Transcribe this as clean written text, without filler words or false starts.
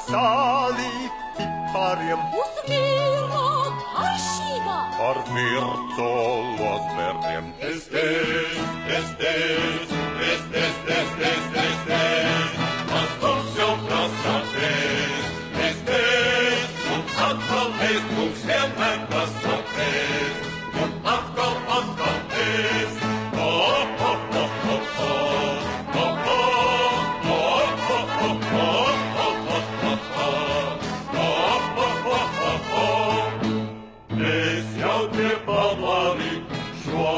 sali tippariem. Uz vīro karšīgā. Ar virtulo zvērtiem. Astums jau prasa un atkal mums vienmēr prasa un atkal Es jau te pavāri šo